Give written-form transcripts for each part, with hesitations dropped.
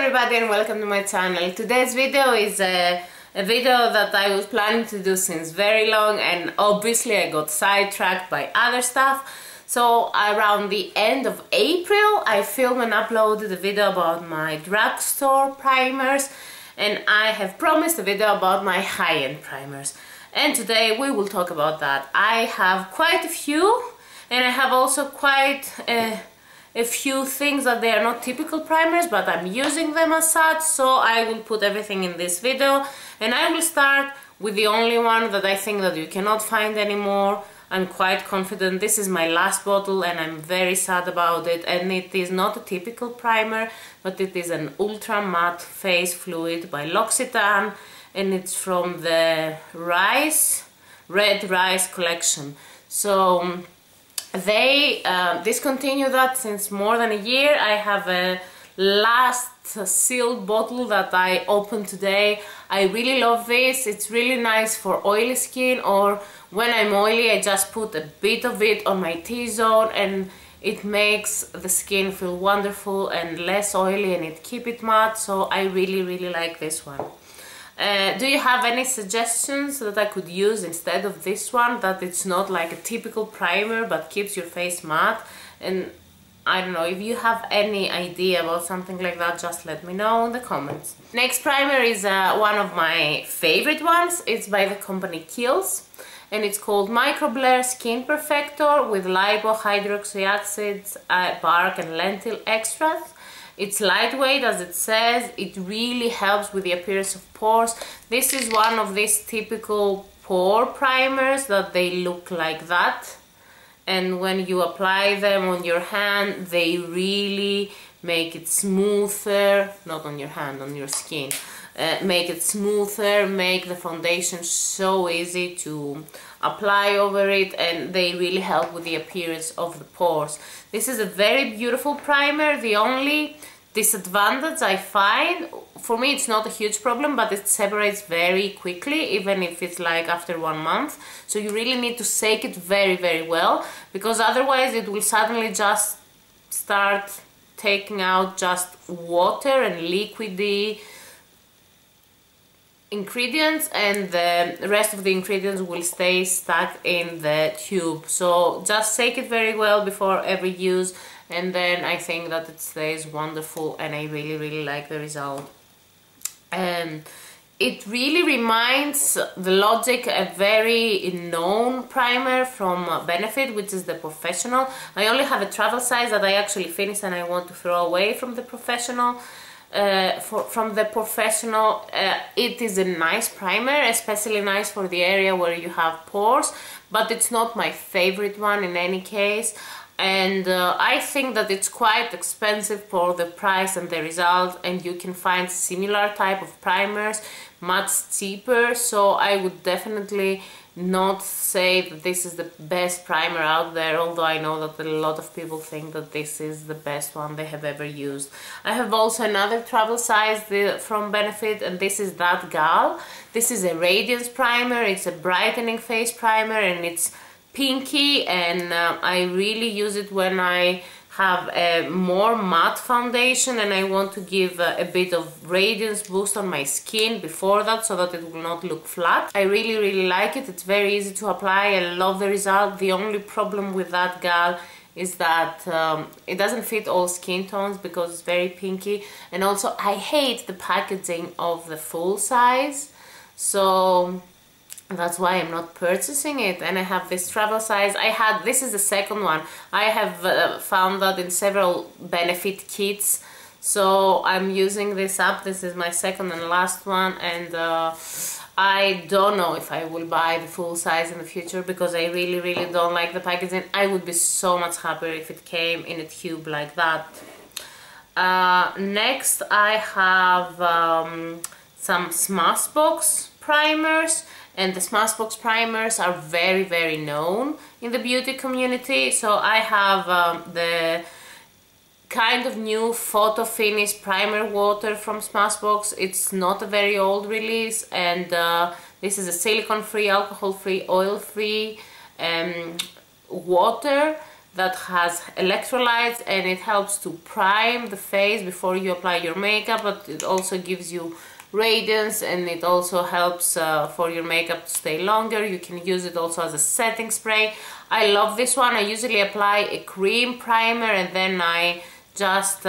everybody and welcome to my channel. Today's video is a video that I was planning to do since very long, and obviously I got sidetracked by other stuff. So around the end of April I filmed and uploaded a video about my drugstore primers, and I have promised a video about my high-end primers. And today we will talk about that. I have quite a few, and I have also quite a few things that they are not typical primers, but I'm using them as such, so I will put everything in this video. And I will start with the only one that I think that you cannot find anymore. I'm quite confident this is my last bottle and I'm very sad about it, and it is not a typical primer, but it is an ultra matte face fluid by L'Occitane, and it's from the Red Rice collection. So they discontinued that since more than a year. I have a last sealed bottle that I opened today. I really love this. It's really nice for oily skin, or when I'm oily I just put a bit of it on my T-zone and it makes the skin feel wonderful and less oily, and it keeps it matte. So I really like this one. Do you have any suggestions that I could use instead of this one, that it's not like a typical primer but keeps your face matte? And I don't know, if you have any idea about something like that, just let me know in the comments. Next primer is one of my favorite ones. It's by the company Kiehl, and it's called Microblur Skin Perfector with lipo, hydroxy acids, bark and lentil extracts. It's lightweight, as it says. It really helps with the appearance of pores. This is one of these typical pore primers that they look like that. And when you apply them on your hand, they really make it smoother. Not on your hand, on your skin. Make it smoother, make the foundation so easy to apply over it, and they really help with the appearance of the pores. This is a very beautiful primer. The only disadvantage I find, for me it's not a huge problem, but it separates very quickly, even if it's like after 1 month. So you really need to shake it very well, because otherwise it will suddenly just start taking out just water and liquidy ingredients, and the rest of the ingredients will stay stuck in the tube. So just shake it very well before every use, and then I think that it stays wonderful, and I really like the result. And it really reminds the Logic a very known primer from Benefit, which is the Professional. I only have a travel size that I actually finished and I want to throw away from the Professional. From the Professional, it is a nice primer, especially nice for the area where you have pores, but it's not my favorite one in any case. And I think that it's quite expensive for the price and the result, and you can find similar type of primers much cheaper. So I would definitely not say that this is the best primer out there, although I know that a lot of people think that this is the best one they have ever used. I have also another travel size from Benefit, and this is that gal. This is a radiance primer. It's a brightening face primer, and it's pinky, and I really use it when I have a more matte foundation and I want to give a bit of radiance boost on my skin before that, so that it will not look flat. I really like it. It's very easy to apply. I love the result. The only problem with that gal is that it doesn't fit all skin tones because it's very pinky, and also I hate the packaging of the full size, so that's why I'm not purchasing it. And I have this travel size. This is the second one. I have found that in several Benefit kits, so I'm using this up. This is my second and last one, and I don't know if I will buy the full size in the future, because I really don't like the packaging. I would be so much happier if it came in a tube like that. Next I have some Smashbox primers. And the Smashbox primers are very known in the beauty community. So I have the kind of new Photofinish primer water from Smashbox. It's not a very old release, and this is a silicone-free, alcohol-free, oil-free water. that has electrolytes, and it helps to prime the face before you apply your makeup, but it also gives you radiance, and it also helps for your makeup to stay longer. You can use it also as a setting spray. I love this one. I usually apply a cream primer and then I just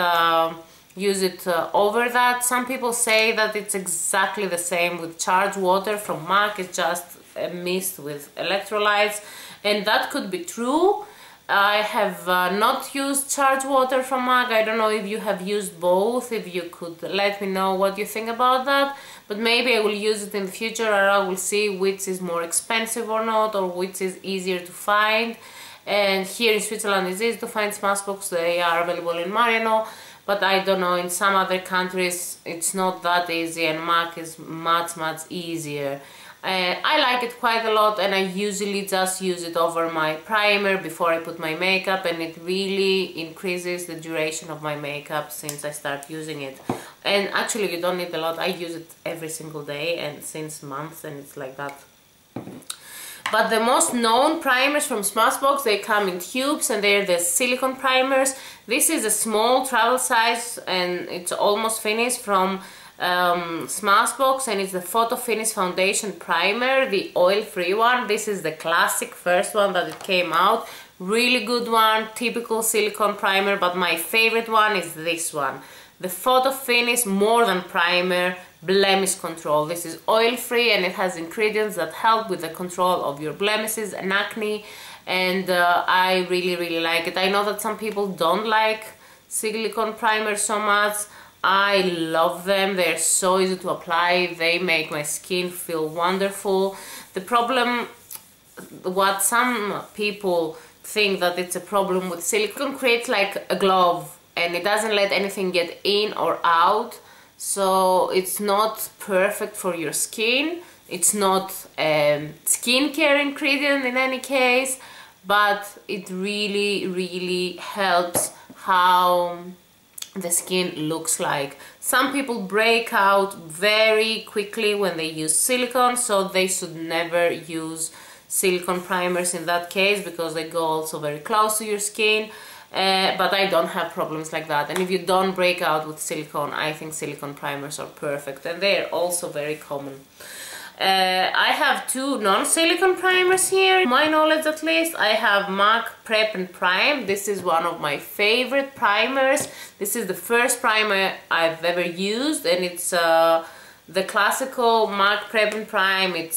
use it over that. Some people say that it's exactly the same with Charged Water from MAC. It's just a mist with electrolytes, and that could be true. I have not used Charged Water from MAC. I don't know if you have used both. If you could let me know what you think about that. But maybe I will use it in the future, or I will see which is more expensive or not, or which is easier to find. And here in Switzerland it's easy to find Smashbox. They are available in Mariano. But I don't know, in some other countries it's not that easy, and MAC is much easier. I like it quite a lot, and I usually just use it over my primer before I put my makeup, and it really increases the duration of my makeup since I start using it. And actually you don't need a lot. I use it every single day and since months, and it's like that. But the most known primers from Smashbox, they come in tubes, and they're the silicone primers. This is a small travel size, and it's almost finished, from Smashbox, and it's the Photofinish Foundation Primer, the oil-free one. This is the classic first one that it came out. Really good one, typical silicone primer, but my favorite one is this one. The Photofinish More Than Primer Blemish Control. This is oil-free, and it has ingredients that help with the control of your blemishes and acne, and I really like it. I know that some people don't like silicone primers so much. I love them. They're so easy to apply. They make my skin feel wonderful. The problem, what some people think that it's a problem with silicone, creates like a glove, and it doesn't let anything get in or out, so it's not perfect for your skin. It's not a skincare ingredient in any case, but it really helps how the skin looks like. Some people break out very quickly when they use silicone, so they should never use silicone primers in that case, because they go also very close to your skin. But I don't have problems like that, and if you don't break out with silicone, I think silicone primers are perfect, and they're also very common. I have two non-silicone primers here, to my knowledge at least. I have MAC Prep and Prime. This is one of my favorite primers. This is the first primer I've ever used, and it's the classical MAC Prep and Prime. It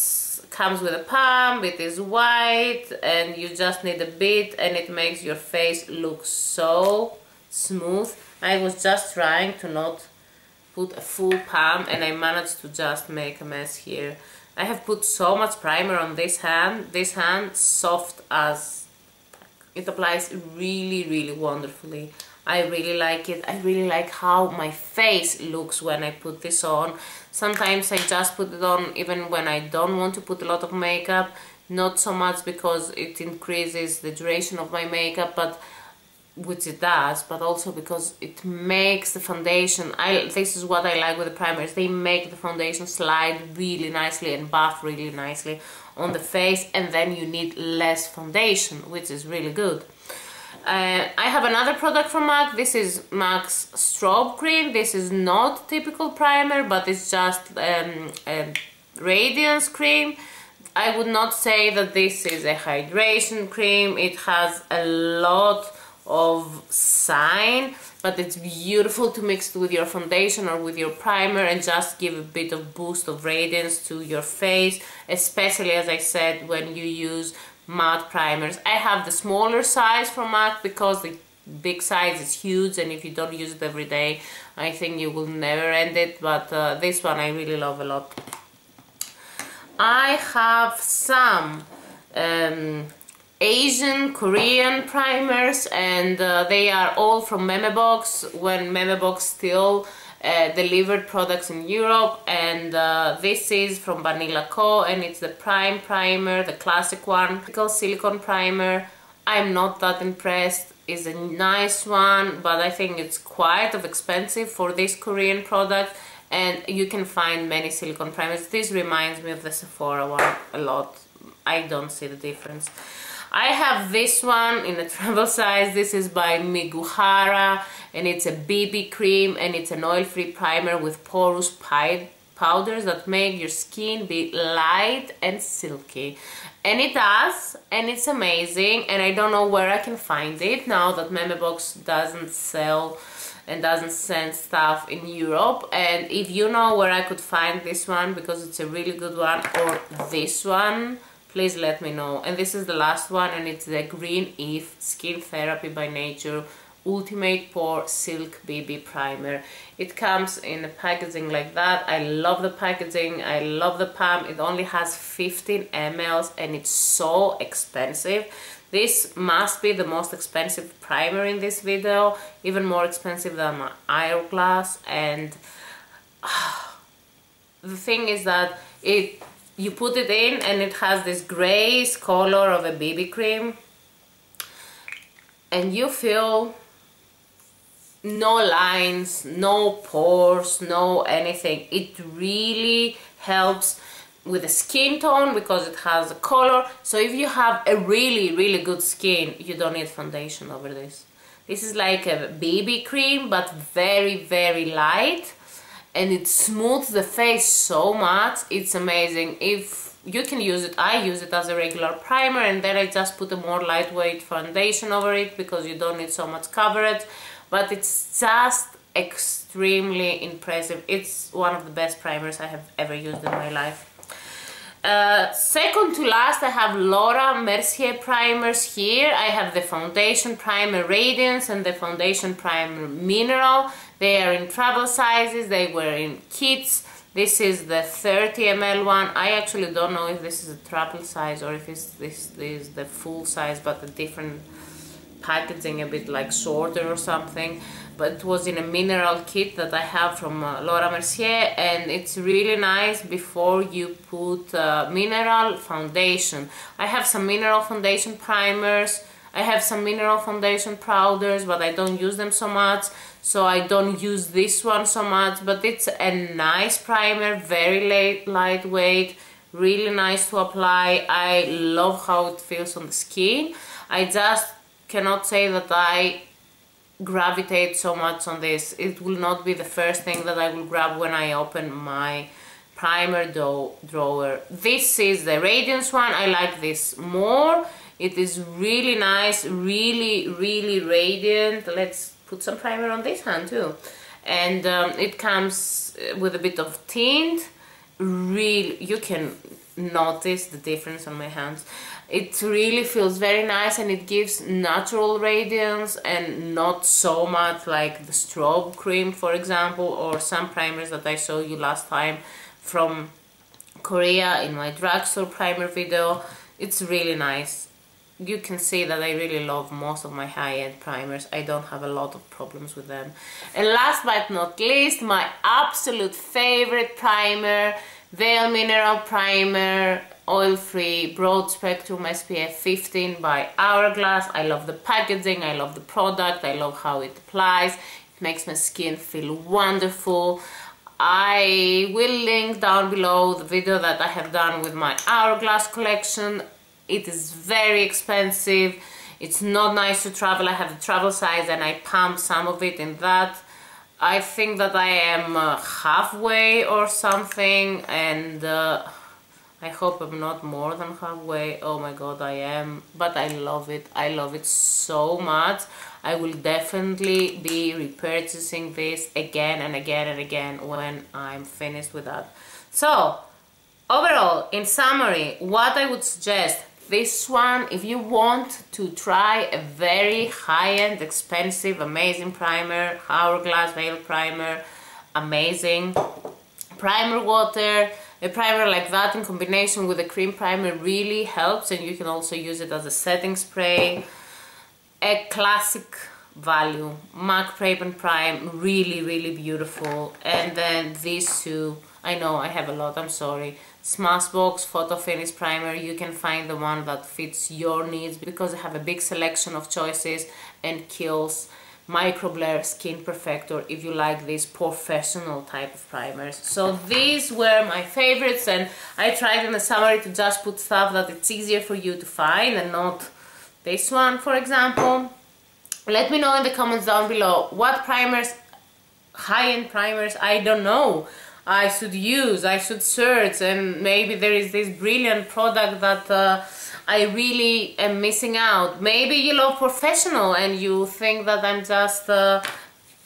comes with a pump, it is white, and you just need a bit, and it makes your face look so smooth. I was just trying to not put a full pump, and I managed to just make a mess here. I have put so much primer on this hand, soft as, it applies really wonderfully. I really like it. I really like how my face looks when I put this on. Sometimes I just put it on even when I don't want to put a lot of makeup, not so much because it increases the duration of my makeup, but which it does, but also because it makes the foundation, this is what I like with the primers, they make the foundation slide really nicely and buff really nicely on the face, and then you need less foundation, which is really good. I have another product from MAC. This is MAC's Strobe cream. This is not typical primer, but it's just a radiance cream. I would not say that this is a hydration cream. It has a lot of shine, but it's beautiful to mix with your foundation or with your primer and just give a bit of boost of radiance to your face, especially, as I said, when you use matte primers. I have the smaller size from MAC because the big size is huge, and if you don't use it every day, I think you will never end it, but this one I really love a lot. I have some Asian, Korean primers, and they are all from Memebox, when Memebox still delivered products in Europe, and this is from Banila Co, and it's the Prime Primer, the classic one, silicone primer. I'm not that impressed. It's a nice one, but I think it's quite expensive for this Korean product, and you can find many silicone primers. This reminds me of the Sephora one a lot. I don't see the difference. I have this one in a travel size. This is by Miguhara, and it's a BB cream, and it's an oil-free primer with porous powders that make your skin be light and silky. And it does, and it's amazing, and I don't know where I can find it now that Memebox doesn't sell and doesn't send stuff in Europe. And if you know where I could find this one, because it's a really good one, or this one, please let me know. And this is the last one, and it's the GrinIf Skin Therapy by Nature Ultimate Pore Silk BB Primer. It comes in a packaging like that. I love the packaging, I love the pump. It only has 15 ml and it's so expensive. This must be the most expensive primer in this video, even more expensive than my Hourglass. And the thing is that you put it in and it has this grayish color of a BB cream, and you feel no lines, no pores, no anything. It really helps with the skin tone because it has a color. So if you have a really good skin, you don't need foundation over this. This is like a BB cream but very light, and it smooths the face so much. It's amazing. If you can use it, I use it as a regular primer, and then I just put a more lightweight foundation over it because you don't need so much coverage. But it's just extremely impressive. It's one of the best primers I have ever used in my life. Second to last, I have Laura Mercier primers here. I have the foundation primer Radiance and the foundation primer Mineral. They are in travel sizes, they were in kits. This is the 30 ml one. I actually don't know if this is a travel size or if this is the full size, but a different packaging, a bit like shorter or something. But it was in a mineral kit that I have from Laura Mercier, and it's really nice before you put mineral foundation. I have some mineral foundation primers, I have some mineral foundation powders, but I don't use them so much, so I don't use this one so much. But it's a nice primer, very lightweight, really nice to apply. I love how it feels on the skin. I just cannot say that I gravitate so much on this. It will not be the first thing that I will grab when I open my primer drawer. This is the Radiance one. I like this more. It is really nice, really radiant. Let's put some primer on this hand too. And it comes with a bit of tint. Really, you can notice the difference on my hands. It really feels very nice, and it gives natural radiance and not so much like the Strobe cream, for example, or some primers that I showed you last time from Korea in my drugstore primer video. It's really nice. You can see that I really love most of my high-end primers. I don't have a lot of problems with them. And last but not least, my absolute favorite primer, Veil Mineral Primer, oil-free, broad spectrum SPF 15 by Hourglass. I love the packaging, I love the product, I love how it applies. It makes my skin feel wonderful. I will link down below the video that I have done with my Hourglass collection. It is very expensive. It's not nice to travel. I have the travel size and I pump some of it in that. I think that I am halfway or something, and I hope I'm not more than halfway. Oh my god, I am. But I love it. I love it so much. I will definitely be repurchasing this again and again and again when I'm finished with that. So, overall, in summary, what I would suggest, this one, if you want to try a very high-end, expensive, amazing primer, Hourglass Veil Primer, amazing. Primer water, a primer like that in combination with a cream primer really helps, and you can also use it as a setting spray. A classic value, MAC Prep and Prime, really beautiful. And then these two, I know I have a lot, I'm sorry. Smashbox Photofinish Primer, you can find the one that fits your needs because I have a big selection of choices. And Kiehl's Microblur Skin Perfector if you like these Porefessional type of primers. So these were my favorites, and I tried in the summary to just put stuff that it's easier for you to find and not this one for example. Let me know in the comments down below what primers, high-end primers, I don't know, I should use, I should search, and maybe there is this brilliant product that I really am missing out. Maybe you love Porefessional and you think that I'm just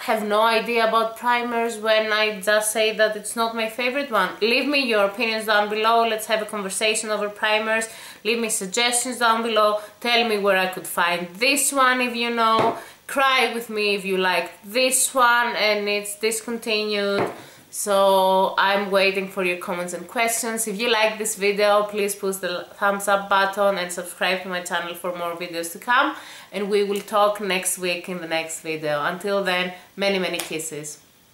have no idea about primers when I just say that it's not my favorite one. Leave me your opinions down below. Let's have a conversation over primers. Leave me suggestions down below. Tell me where I could find this one if you know. Cry with me if you like this one and it's discontinued. So I'm waiting for your comments and questions. If you like this video, please push the thumbs up button and subscribe to my channel for more videos to come. And we will talk next week in the next video. Until then, many kisses.